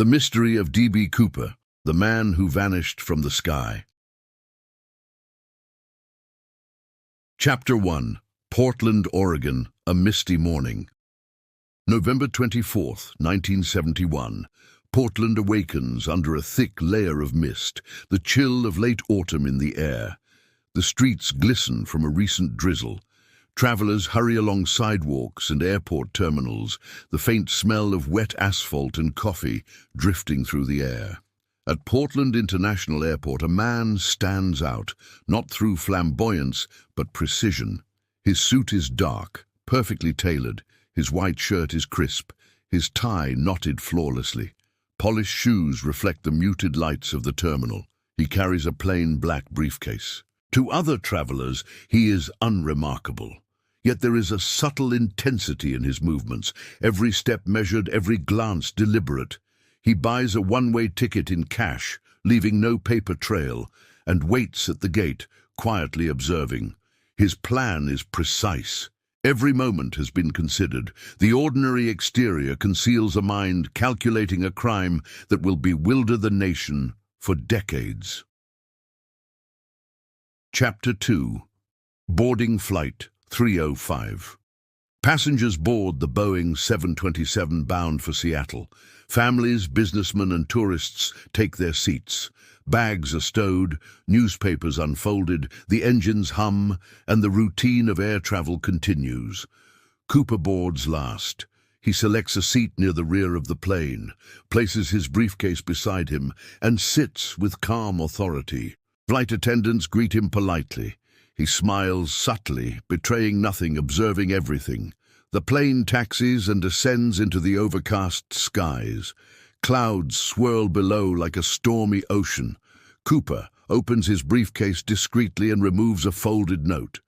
The Mystery of D.B. Cooper, the Man Who Vanished from the Sky. Chapter 1. Portland, Oregon, a misty morning. November 24th, 1971. Portland awakens under a thick layer of mist, the chill of late autumn in the air. The streets glisten from a recent drizzle. Travelers hurry along sidewalks and airport terminals, the faint smell of wet asphalt and coffee drifting through the air. At Portland International Airport, a man stands out, not through flamboyance, but precision. His suit is dark, perfectly tailored. His white shirt is crisp, his tie knotted flawlessly. Polished shoes reflect the muted lights of the terminal. He carries a plain black briefcase. To other travelers, he is unremarkable. Yet there is a subtle intensity in his movements, every step measured, every glance deliberate. He buys a one-way ticket in cash, leaving no paper trail, and waits at the gate, quietly observing. His plan is precise. Every moment has been considered. The ordinary exterior conceals a mind calculating a crime that will bewilder the nation for decades. Chapter 2. Boarding Flight 305. Passengers board the Boeing 727 bound for Seattle. Families, businessmen, and tourists take their seats. Bags are stowed, newspapers unfolded, the engines hum, and the routine of air travel continues. Cooper boards last. He selects a seat near the rear of the plane, places his briefcase beside him, and sits with calm authority. Flight attendants greet him politely. He smiles subtly, betraying nothing, observing everything. The plane taxis and descends into the overcast skies. Clouds swirl below like a stormy ocean. Cooper opens his briefcase discreetly and removes a folded note.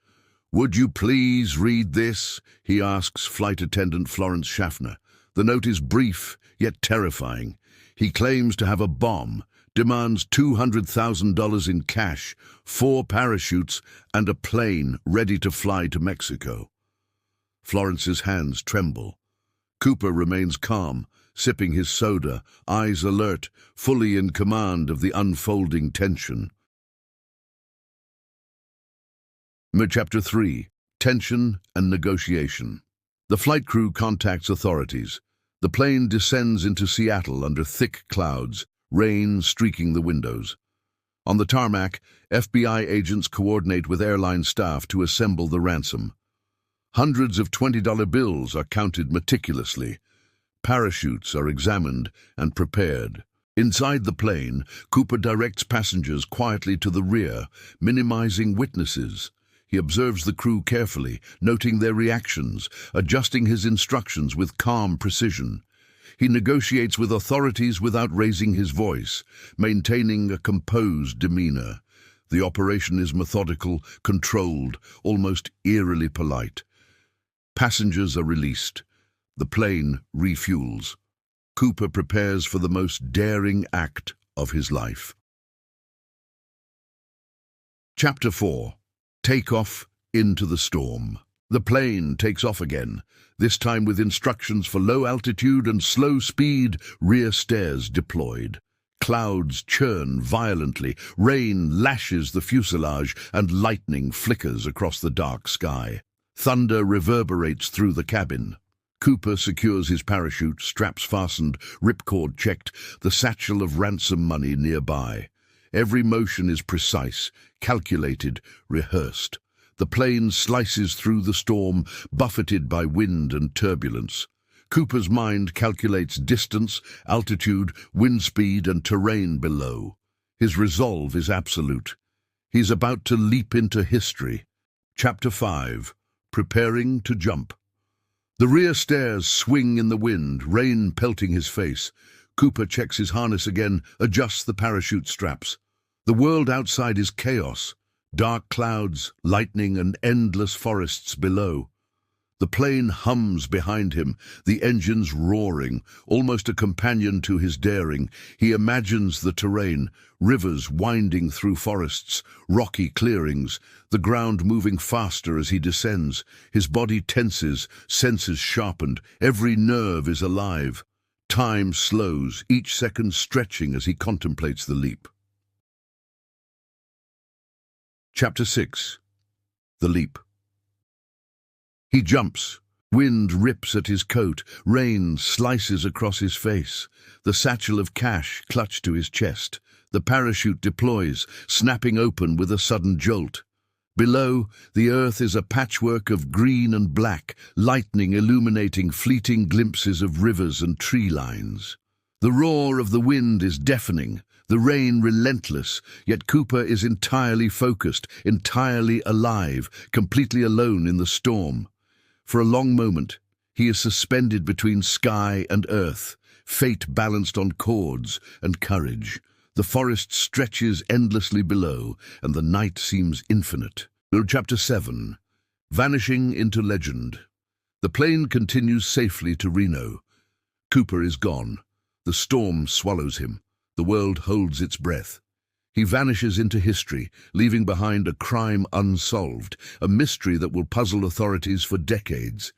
"Would you please read this?" he asks flight attendant Florence Schaffner. The note is brief, yet terrifying. He claims to have a bomb, demands $200,000 in cash, 4 parachutes, and a plane ready to fly to Mexico. Florence's hands tremble. Cooper remains calm, sipping his soda, eyes alert, fully in command of the unfolding tension. Chapter 3. Tension and Negotiation. The flight crew contacts authorities. The plane descends into Seattle under thick clouds, rain streaking the windows. On the tarmac, FBI agents coordinate with airline staff to assemble the ransom. Hundreds of $20 bills are counted meticulously. Parachutes are examined and prepared. Inside the plane, Cooper directs passengers quietly to the rear, minimizing witnesses. He observes the crew carefully, noting their reactions, adjusting his instructions with calm precision. He negotiates with authorities without raising his voice, maintaining a composed demeanor. The operation is methodical, controlled, almost eerily polite. Passengers are released. The plane refuels. Cooper prepares for the most daring act of his life. Chapter 4. Takeoff into the storm. The plane takes off again, this time with instructions for low altitude and slow speed, rear stairs deployed. Clouds churn violently, rain lashes the fuselage, and lightning flickers across the dark sky. Thunder reverberates through the cabin. Cooper secures his parachute, straps fastened, ripcord checked, the satchel of ransom money nearby. Every motion is precise, calculated, rehearsed. The plane slices through the storm, buffeted by wind and turbulence. Cooper's mind calculates distance, altitude, wind speed, and terrain below. His resolve is absolute. He's about to leap into history. Chapter 5. Preparing to jump. The rear stairs swing in the wind, rain pelting his face. Cooper checks his harness again, adjusts the parachute straps. The world outside is chaos. Dark clouds, lightning, and endless forests below. The plane hums behind him, the engines roaring, almost a companion to his daring. He imagines the terrain, rivers winding through forests, rocky clearings, the ground moving faster as he descends. His body tenses, senses sharpened, every nerve is alive. Time slows, each second stretching as he contemplates the leap. Chapter 6. The Leap. He jumps. Wind rips at his coat, rain slices across his face. The satchel of cash clutched to his chest. The parachute deploys, snapping open with a sudden jolt. Below, the earth is a patchwork of green and black, lightning illuminating fleeting glimpses of rivers and tree lines. The roar of the wind is deafening, the rain relentless, yet Cooper is entirely focused, entirely alive, completely alone in the storm. For a long moment, he is suspended between sky and earth, fate balanced on cords and courage. The forest stretches endlessly below, and the night seems infinite. Chapter 7. Vanishing into Legend. The plane continues safely to Reno. Cooper is gone. The storm swallows him. The world holds its breath. He vanishes into history, leaving behind a crime unsolved, a mystery that will puzzle authorities for decades.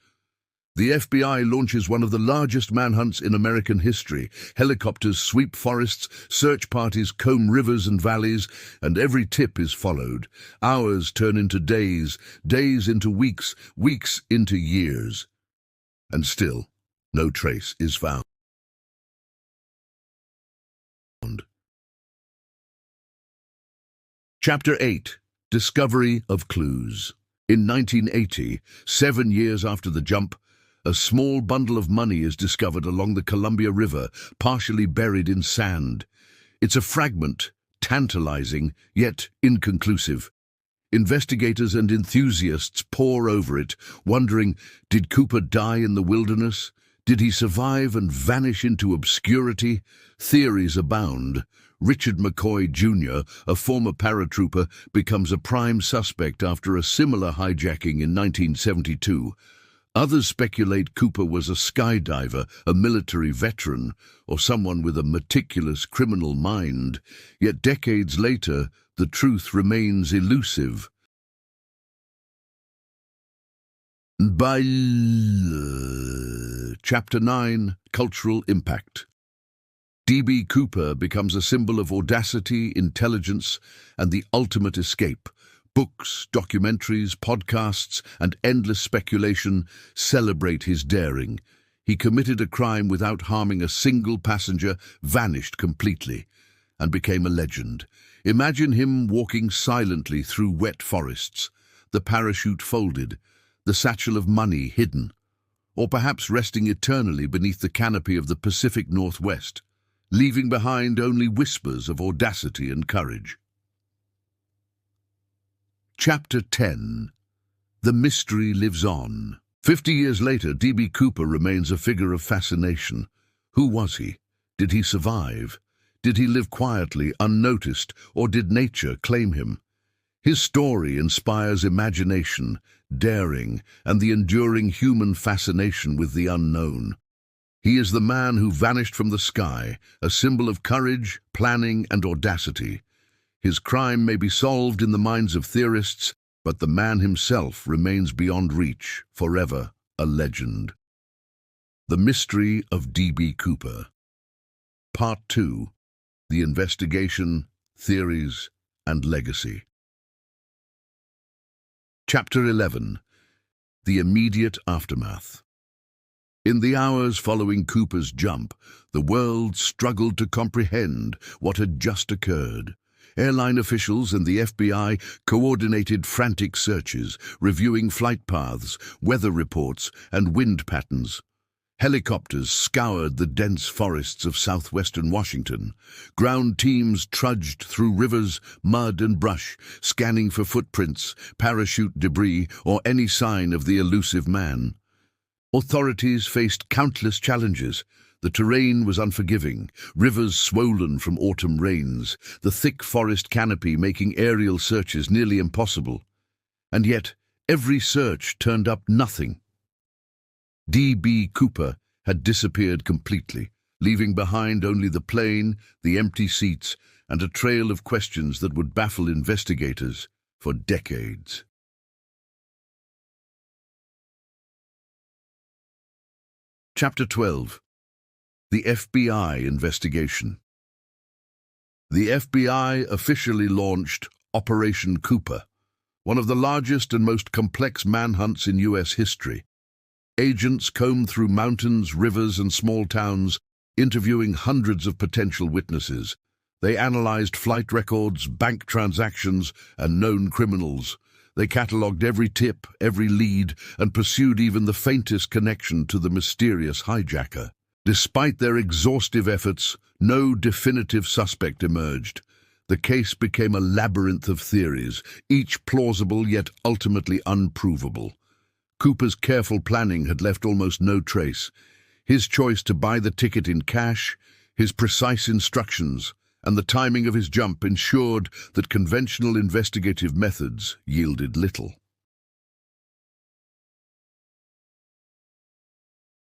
The FBI launches one of the largest manhunts in American history. Helicopters sweep forests, search parties comb rivers and valleys, and every tip is followed. Hours turn into days, days into weeks, weeks into years. And still, no trace is found. Chapter 8. Discovery of Clues. In 1980, 7 years after the jump, a small bundle of money is discovered along the Columbia River, partially buried in sand. It's a fragment, tantalizing, yet inconclusive. Investigators and enthusiasts pore over it, wondering, did Cooper die in the wilderness? Did he survive and vanish into obscurity? Theories abound. Richard McCoy Jr., a former paratrooper, becomes a prime suspect after a similar hijacking in 1972. Others speculate Cooper was a skydiver, a military veteran, or someone with a meticulous criminal mind. Yet decades later, the truth remains elusive. Chapter 9. Cultural Impact. D.B. Cooper becomes a symbol of audacity, intelligence, and the ultimate escape. Books, documentaries, podcasts, and endless speculation celebrate his daring. He committed a crime without harming a single passenger, vanished completely, and became a legend. Imagine him walking silently through wet forests, the parachute folded, the satchel of money hidden, or perhaps resting eternally beneath the canopy of the Pacific Northwest, leaving behind only whispers of audacity and courage. Chapter 10. The Mystery Lives On. 50 years later, D.B. Cooper remains a figure of fascination. Who was he? Did he survive? Did he live quietly, unnoticed, or did nature claim him? His story inspires imagination, daring, and the enduring human fascination with the unknown. He is the man who vanished from the sky, a symbol of courage, planning, and audacity. His crime may be solved in the minds of theorists, but the man himself remains beyond reach, forever a legend. The Mystery of D.B. Cooper. Part 2. The Investigation, Theories, and Legacy. Chapter 11. The Immediate Aftermath. In the hours following Cooper's jump, the world struggled to comprehend what had just occurred. Airline officials and the FBI coordinated frantic searches, reviewing flight paths, weather reports, and wind patterns. Helicopters scoured the dense forests of southwestern Washington. Ground teams trudged through rivers, mud, and brush, scanning for footprints, parachute debris, or any sign of the elusive man. Authorities faced countless challenges. The terrain was unforgiving, rivers swollen from autumn rains, the thick forest canopy making aerial searches nearly impossible. And yet, every search turned up nothing. D.B. Cooper had disappeared completely, leaving behind only the plane, the empty seats, and a trail of questions that would baffle investigators for decades. Chapter 12. The FBI investigation. The FBI officially launched Operation Cooper, one of the largest and most complex manhunts in U.S. history. Agents combed through mountains, rivers, and small towns, interviewing hundreds of potential witnesses. They analyzed flight records, bank transactions, and known criminals. They catalogued every tip, every lead, and pursued even the faintest connection to the mysterious hijacker. Despite their exhaustive efforts, no definitive suspect emerged. The case became a labyrinth of theories, each plausible yet ultimately unprovable. Cooper's careful planning had left almost no trace. His choice to buy the ticket in cash, his precise instructions, and the timing of his jump ensured that conventional investigative methods yielded little.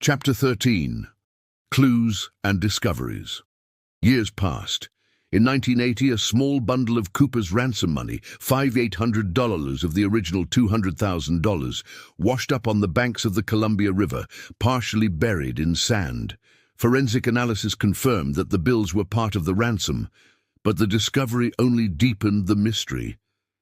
Chapter 13. Clues and Discoveries. Years passed. In 1980, a small bundle of Cooper's ransom money, $5,800 of the original $200,000, washed up on the banks of the Columbia River, partially buried in sand. Forensic analysis confirmed that the bills were part of the ransom, but the discovery only deepened the mystery.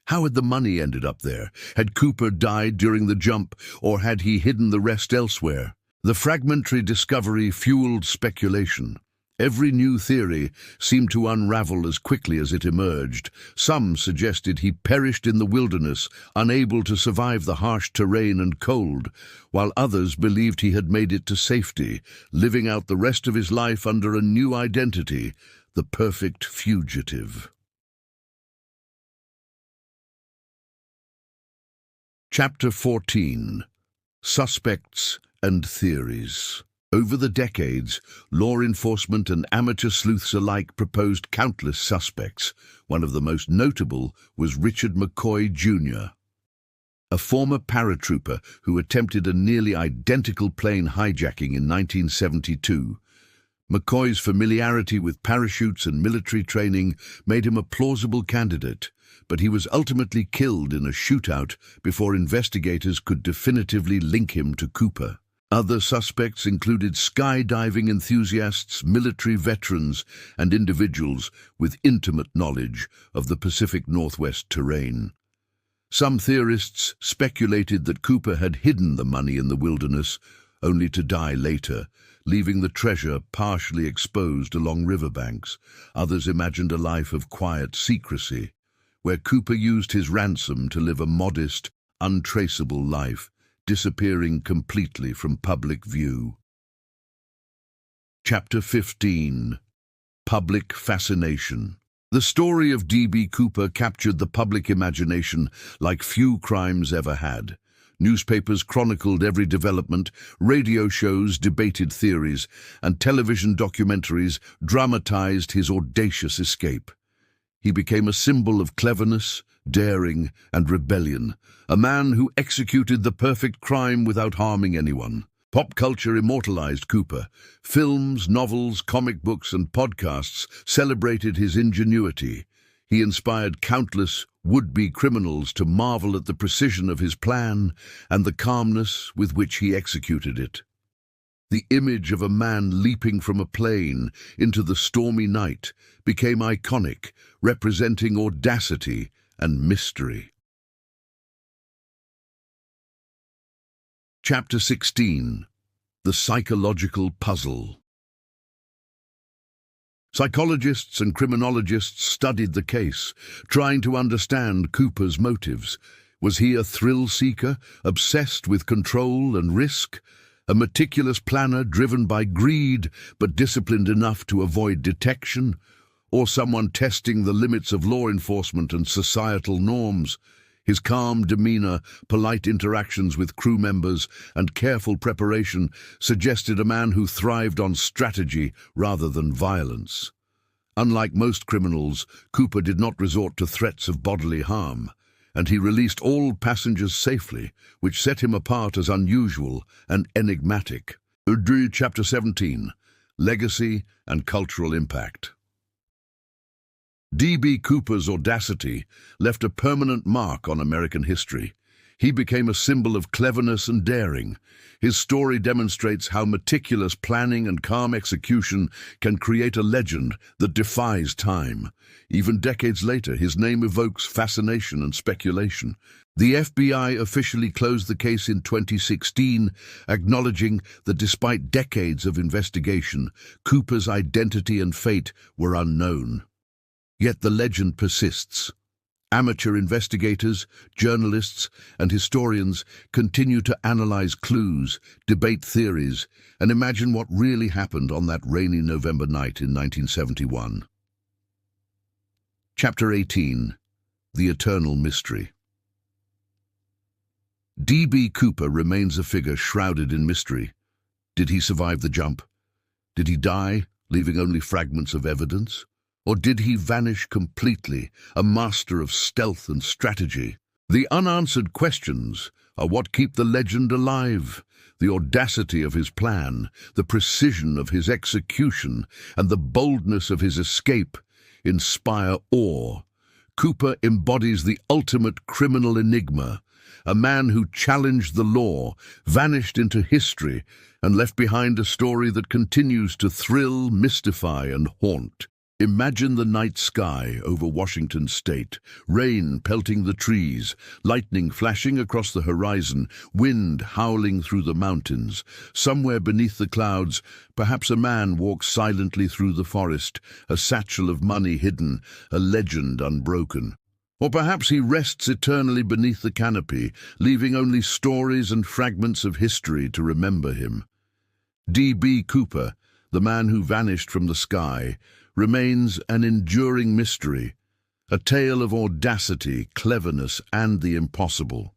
How had the money ended up there? Had Cooper died during the jump, or had he hidden the rest elsewhere? The fragmentary discovery fueled speculation. Every new theory seemed to unravel as quickly as it emerged. Some suggested he perished in the wilderness, unable to survive the harsh terrain and cold, while others believed he had made it to safety, living out the rest of his life under a new identity, the perfect fugitive. Chapter 14. Suspects and Theories. Over the decades, law enforcement and amateur sleuths alike proposed countless suspects. One of the most notable was Richard McCoy, Jr., a former paratrooper who attempted a nearly identical plane hijacking in 1972. McCoy's familiarity with parachutes and military training made him a plausible candidate, but he was ultimately killed in a shootout before investigators could definitively link him to Cooper. Other suspects included skydiving enthusiasts, military veterans, and individuals with intimate knowledge of the Pacific Northwest terrain. Some theorists speculated that Cooper had hidden the money in the wilderness, only to die later, leaving the treasure partially exposed along riverbanks. Others imagined a life of quiet secrecy, where Cooper used his ransom to live a modest, untraceable life, disappearing completely from public view. Chapter 15. Public Fascination. The story of D.B. Cooper captured the public imagination like few crimes ever had. Newspapers chronicled every development, radio shows debated theories, and television documentaries dramatized his audacious escape. He became a symbol of cleverness, daring, and rebellion, a man who executed the perfect crime without harming anyone. Pop culture immortalized Cooper. Films, novels, comic books, and podcasts celebrated his ingenuity. He inspired countless would-be criminals to marvel at the precision of his plan and the calmness with which he executed it. The image of a man leaping from a plane into the stormy night became iconic, representing audacity and mystery. Chapter 16. The Psychological Puzzle. Psychologists and criminologists studied the case, trying to understand Cooper's motives. Was he a thrill-seeker, obsessed with control and risk? A meticulous planner driven by greed, but disciplined enough to avoid detection? Or someone testing the limits of law enforcement and societal norms? His calm demeanor, polite interactions with crew members, and careful preparation suggested a man who thrived on strategy rather than violence. Unlike most criminals, Cooper did not resort to threats of bodily harm, and he released all passengers safely, which set him apart as unusual and enigmatic. Chapter 17. Legacy and Cultural Impact. D.B. Cooper's audacity left a permanent mark on American history. He became a symbol of cleverness and daring. His story demonstrates how meticulous planning and calm execution can create a legend that defies time. Even decades later, his name evokes fascination and speculation. The FBI officially closed the case in 2016, acknowledging that despite decades of investigation, Cooper's identity and fate were unknown. Yet the legend persists. Amateur investigators, journalists, and historians continue to analyze clues, debate theories, and imagine what really happened on that rainy November night in 1971. Chapter 18. The Eternal Mystery. D.B. Cooper remains a figure shrouded in mystery. Did he survive the jump? Did he die, leaving only fragments of evidence? Or did he vanish completely, a master of stealth and strategy? The unanswered questions are what keep the legend alive. The audacity of his plan, the precision of his execution, and the boldness of his escape inspire awe. Cooper embodies the ultimate criminal enigma, a man who challenged the law, vanished into history, and left behind a story that continues to thrill, mystify, and haunt. Imagine the night sky over Washington state, rain pelting the trees, lightning flashing across the horizon, wind howling through the mountains. Somewhere beneath the clouds, perhaps a man walks silently through the forest, a satchel of money hidden, a legend unbroken. Or perhaps he rests eternally beneath the canopy, leaving only stories and fragments of history to remember him. D.B. Cooper, the man who vanished from the sky, remains an enduring mystery, a tale of audacity, cleverness, and the impossible.